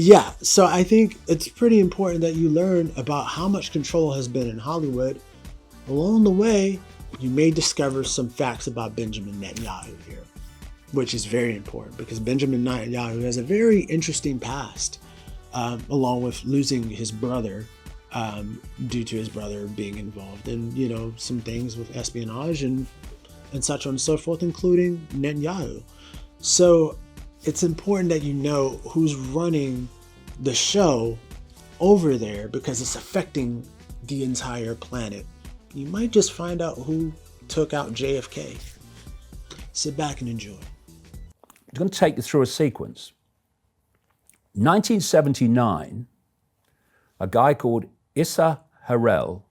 Yeah, so I think it's pretty important that you learn about how much control has been in Hollywood. Along the way, you may discover some facts about Benjamin Netanyahu here, which is very important because Benjamin Netanyahu has a very interesting past, along with losing his brother due to his brother being involved in, some things with espionage and such on and so forth, including Netanyahu. So it's important that you know who's running the show over there because it's affecting the entire planet. You might just find out who took out JFK. Sit back and enjoy. I'm going to take you through a sequence. 1979, a guy called Issa Harel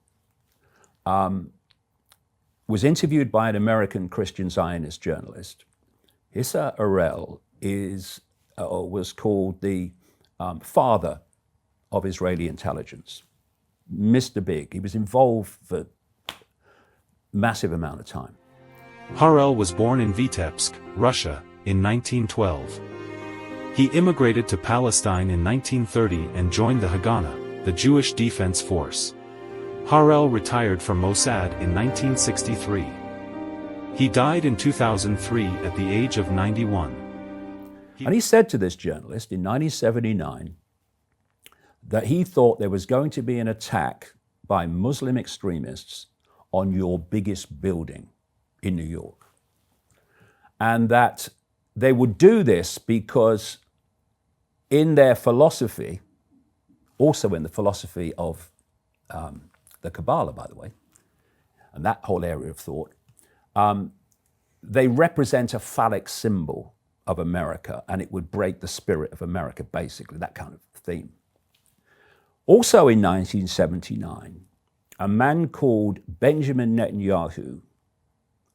was interviewed by an American Christian Zionist journalist. Issa Harel was called the father of Israeli intelligence, Mr. Big. He was involved for a massive amount of time. Harel was born in Vitebsk, Russia, in 1912. He immigrated to Palestine in 1930 and joined the Haganah, the Jewish Defense Force. Harel retired from Mossad in 1963. He died in 2003 at the age of 91. And he said to this journalist in 1979 that he thought there was going to be an attack by Muslim extremists on your biggest building in New York. And that they would do this because in their philosophy, also in the philosophy of the Kabbalah, by the way, and that whole area of thought, they represent a phallic symbol of America, and it would break the spirit of America, basically, that kind of theme. Also in 1979, a man called Benjamin Netanyahu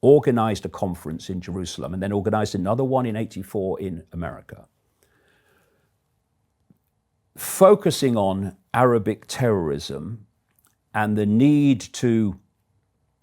organized a conference in Jerusalem and then organized another one in '84 in America, focusing on Arabic terrorism and the need to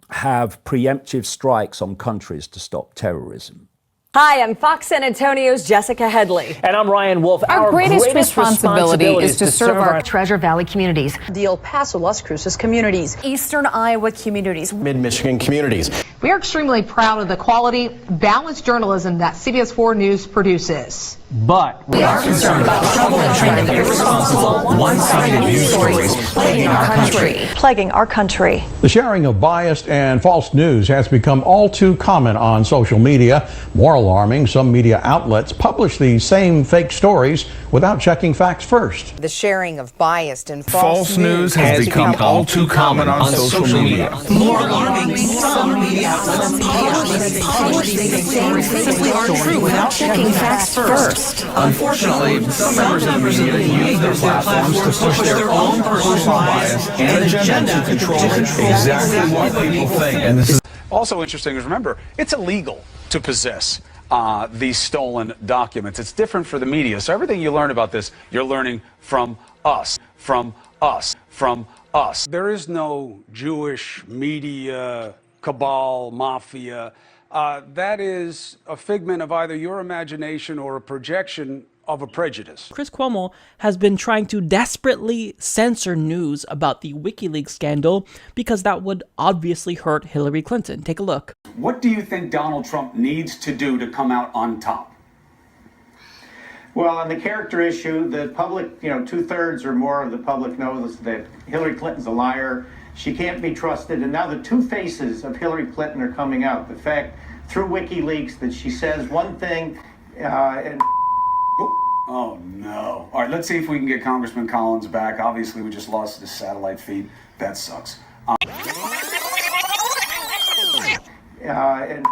have preemptive strikes on countries to stop terrorism. Hi, I'm Fox San Antonio's Jessica Headley. And I'm Ryan Wolf. Our greatest responsibility is to serve our Treasure Valley communities, the El Paso, Las Cruces communities, Eastern Iowa communities, Mid-Michigan communities. We are extremely proud of the quality, balanced journalism that CBS 4 News produces. But we are concerned about trouble and trend of irresponsible, one-sided news stories plaguing our country. The sharing of biased and false news has become all too common on social media. More alarming, some media outlets publish these same fake stories without checking facts first. The sharing of biased and false news has become all too common on social media. More alarming, some media outlets publish these same fake stories true without checking facts first. Unfortunately, some members of the media use their platforms to push their own personal bias and agenda to control exactly what people think. And this is also interesting is, remember, it's illegal to possess these stolen documents. It's different for the media. So everything you learn about this, you're learning from us. There is no Jewish media cabal, mafia. That is a figment of either your imagination or a projection of a prejudice. Chris Cuomo has been trying to desperately censor news about the WikiLeaks scandal because that would obviously hurt Hillary Clinton. Take a look. What do you think Donald Trump needs to do to come out on top? Well, on the character issue, the public, 2/3 or more of the public knows that Hillary Clinton's a liar. She can't be trusted. And now the two faces of Hillary Clinton are coming out. The fact through WikiLeaks that she says one thing and... Oh, no. All right, let's see if we can get Congressman Collins back. Obviously, we just lost his satellite feed. That sucks. And...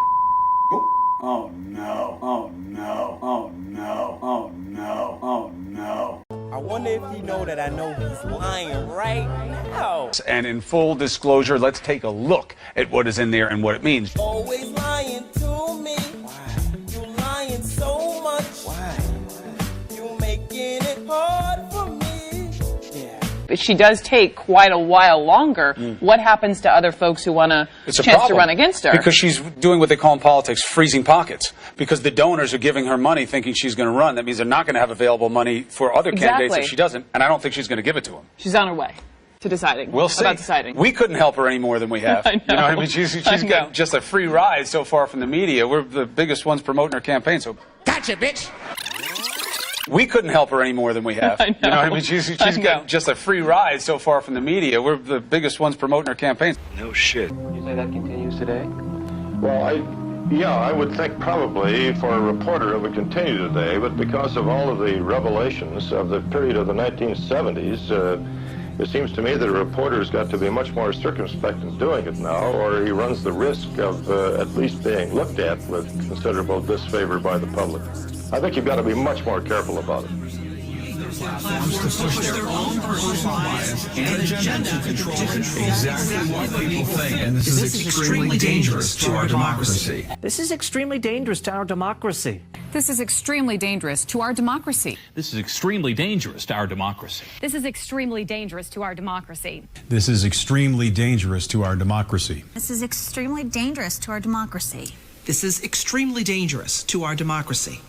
Oh, no. Oh, no. Oh, no. Oh, no. Oh, no. I wonder if you know that I know he's lying right now. And in full disclosure, let's take a look at what is in there and what it means. Always lying to me. Why? You lying so much. Why? You making it hard for me. Yeah. She does take quite a while longer. What happens to other folks who want a chance to run against her? Because she's doing what they call in politics freezing pockets. Because the donors are giving her money thinking she's going to run. That means they're not going to have available money for other candidates if she doesn't. And I don't think she's going to give it to them. She's on her way to deciding. We'll see. About deciding. We couldn't help her any more than we have. I know. You know what I mean? She's got just a free ride so far from the media. We're the biggest ones promoting her campaign. So gotcha, bitch. We couldn't help her any more than we have. I know. You know what I mean? She's got just a free ride so far from the media. We're the biggest ones promoting her campaign. No shit. You say that continues today? Well, I would think probably for a reporter it would continue today, but because of all of the revelations of the period of the 1970s, it seems to me that a reporter's got to be much more circumspect in doing it now, or he runs the risk of at least being looked at with considerable disfavor by the public. I think you've got to be much more careful about it. Platforms to push their own personal bias and agenda to control exactly what people think. And this is extremely dangerous to our democracy. This is extremely dangerous to our democracy. This is extremely dangerous to our democracy. This is extremely dangerous to our democracy. This is extremely dangerous to our democracy. This is extremely dangerous to our democracy. This is extremely dangerous to our democracy. This is extremely dangerous to our democracy.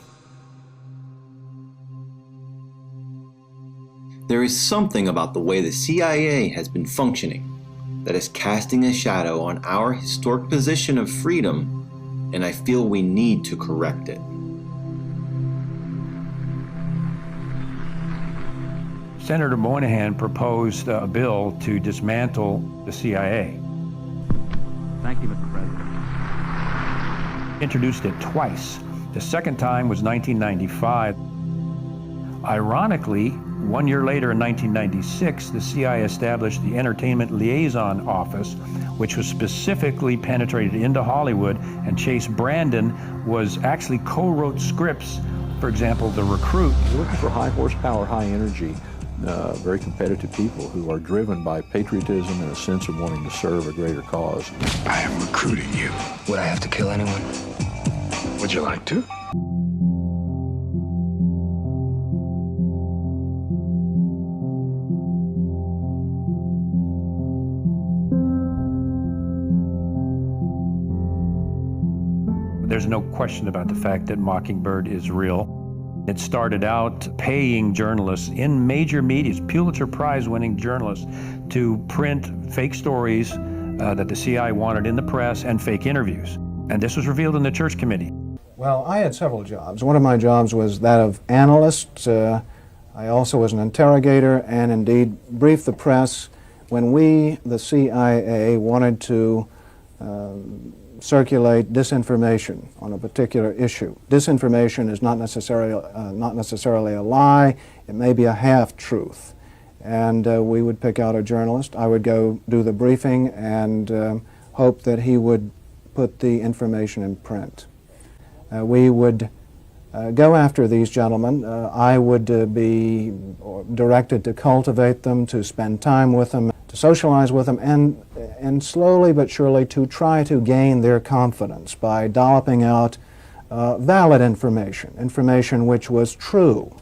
There is something about the way the CIA has been functioning that is casting a shadow on our historic position of freedom, and I feel we need to correct it. Senator Moynihan proposed a bill to dismantle the CIA. Thank you, Mr. President. Introduced it twice. The second time was 1995. Ironically, 1 year later in 1996, the CIA established the Entertainment Liaison Office, which was specifically penetrated into Hollywood, and Chase Brandon was actually co-wrote scripts. For example, The Recruit. We're looking for high horsepower, high energy, very competitive people who are driven by patriotism and a sense of wanting to serve a greater cause. I am recruiting you. Would I have to kill anyone? Would you like to? There's no question about the fact that Mockingbird is real. It started out paying journalists in major media, Pulitzer Prize-winning journalists, to print fake stories that the CIA wanted in the press and fake interviews. And this was revealed in the Church Committee. Well, I had several jobs. One of my jobs was that of analyst. I also was an interrogator and indeed briefed the press when we, the CIA, wanted to circulate disinformation on a particular issue. Disinformation is not necessarily a lie. It may be a half-truth. And we would pick out a journalist. I would go do the briefing and hope that he would put the information in print. We would go after these gentlemen. I would be directed to cultivate them, to spend time with them, to socialize with them, and slowly but surely to try to gain their confidence by dolloping out valid information which was true.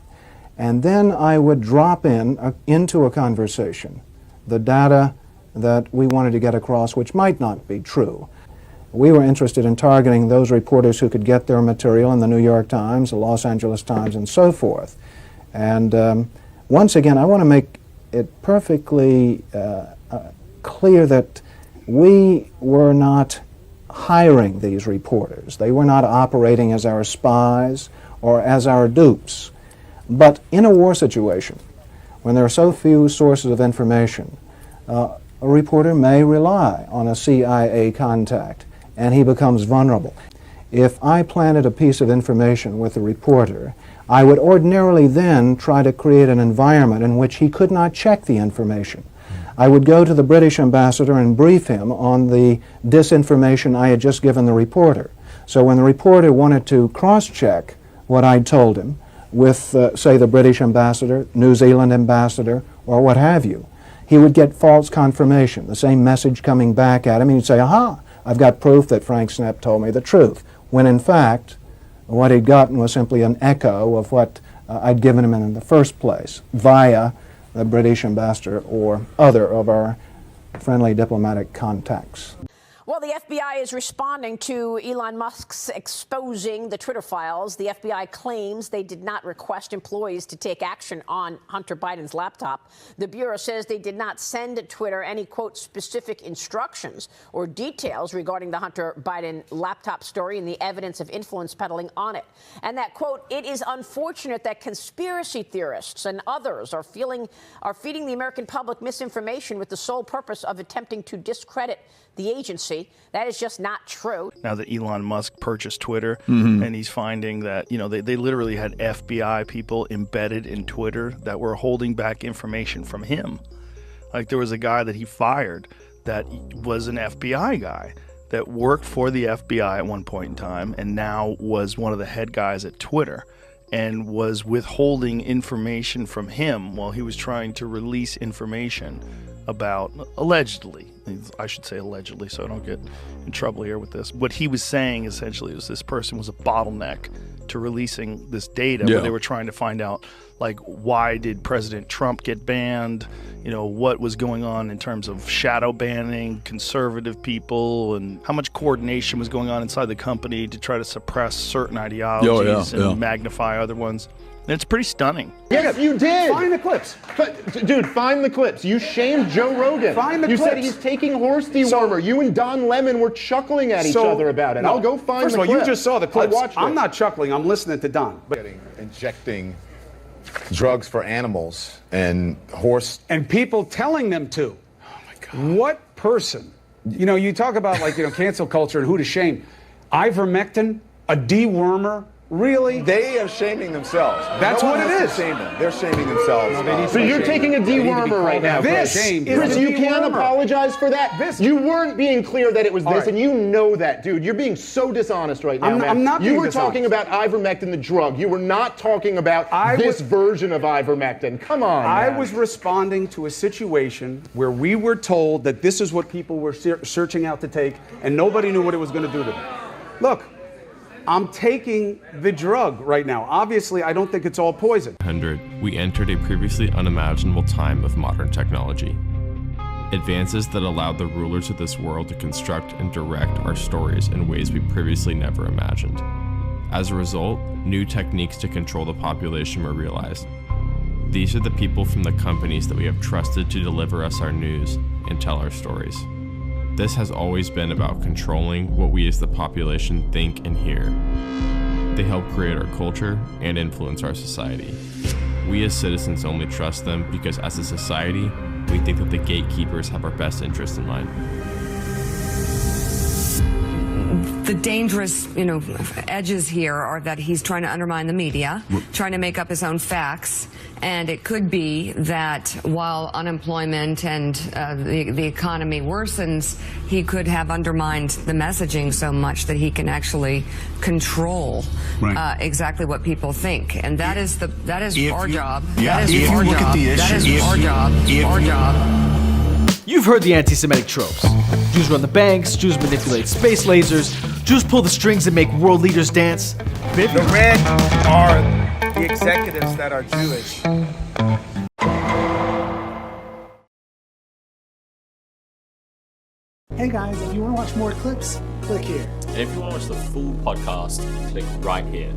And then I would drop into a conversation the data that we wanted to get across which might not be true. We were interested in targeting those reporters who could get their material in the New York Times, the Los Angeles Times, and so forth. And once again, I want to make it perfectly clear that we were not hiring these reporters. They were not operating as our spies or as our dupes. But in a war situation, when there are so few sources of information, a reporter may rely on a CIA contact, and he becomes vulnerable. If I planted a piece of information with a reporter, I would ordinarily then try to create an environment in which he could not check the information. I would go to the British ambassador and brief him on the disinformation I had just given the reporter. So when the reporter wanted to cross-check what I'd told him with, say, the British ambassador, New Zealand ambassador, or what have you, he would get false confirmation, the same message coming back at him, and he'd say, aha, I've got proof that Frank Snepp told me the truth, when in fact, what he'd gotten was simply an echo of what I'd given him in the first place, via the British ambassador or other of our friendly diplomatic contacts. Well, the FBI is responding to Elon Musk's exposing the Twitter files. The FBI claims they did not request employees to take action on Hunter Biden's laptop. The Bureau says they did not send Twitter any, quote, specific instructions or details regarding the Hunter Biden laptop story and the evidence of influence peddling on it. And that, quote, it is unfortunate that conspiracy theorists and others are feeding the American public misinformation with the sole purpose of attempting to discredit the agency. That is just not true. Now that Elon Musk purchased Twitter, and he's finding that, they literally had FBI people embedded in Twitter that were holding back information from him. Like there was a guy that he fired that was an FBI guy that worked for the FBI at one point in time and now was one of the head guys at Twitter and was withholding information from him while he was trying to release information about, allegedly, I should say allegedly so I don't get in trouble here with this. What he was saying essentially was this person was a bottleneck to releasing this data where they were trying to find out, like, why did President Trump get banned? What was going on in terms of shadow banning conservative people and how much coordination was going on inside the company to try to suppress certain ideologies and magnify other ones. And it's pretty stunning. Yes, you did. Find the clips. Dude, find the clips. You shamed Joe Rogan. Find the clips. You said he's taking horse dewormer. You and Don Lemon were chuckling at each other about it. I'll go find the clips. First of all, you just saw the clips. I'm not chuckling. I'm listening to Don. Injecting drugs for animals and horse. And people telling them to. Oh, my God. What person? You talk about, cancel culture and who to shame. Ivermectin, a dewormer. Really? They are shaming themselves. That's what it is. They're shaming themselves. So you're taking a dewormer right now. Chris, you can't apologize for that. You weren't being clear that it was this, and you know that, dude. You're being so dishonest right now, man. I'm not being dishonest. You were talking about ivermectin, the drug. You were not talking about this version of ivermectin. Come on, man. I was responding to a situation where we were told that this is what people were searching out to take, and nobody knew what it was going to do to them. Look. I'm taking the drug right now. Obviously, I don't think it's all poison. We entered a previously unimaginable time of modern technology. Advances that allowed the rulers of this world to construct and direct our stories in ways we previously never imagined. As a result, new techniques to control the population were realized. These are the people from the companies that we have trusted to deliver us our news and tell our stories. This has always been about controlling what we as the population think and hear. They help create our culture and influence our society. We as citizens only trust them because as a society, we think that the gatekeepers have our best interest in mind. The dangerous, edges here are that he's trying to undermine the media, trying to make up his own facts, and it could be that while unemployment and the economy worsens, he could have undermined the messaging so much that he can actually control exactly what people think, and that is our job. That is our job. That is our job. Our job. You've heard the anti-Semitic tropes. Jews run the banks, Jews manipulate space lasers, Jews pull the strings and make world leaders dance. The red are the executives that are Jewish. Hey guys, if you want to watch more clips, click here. And if you want to watch the full podcast, click right here.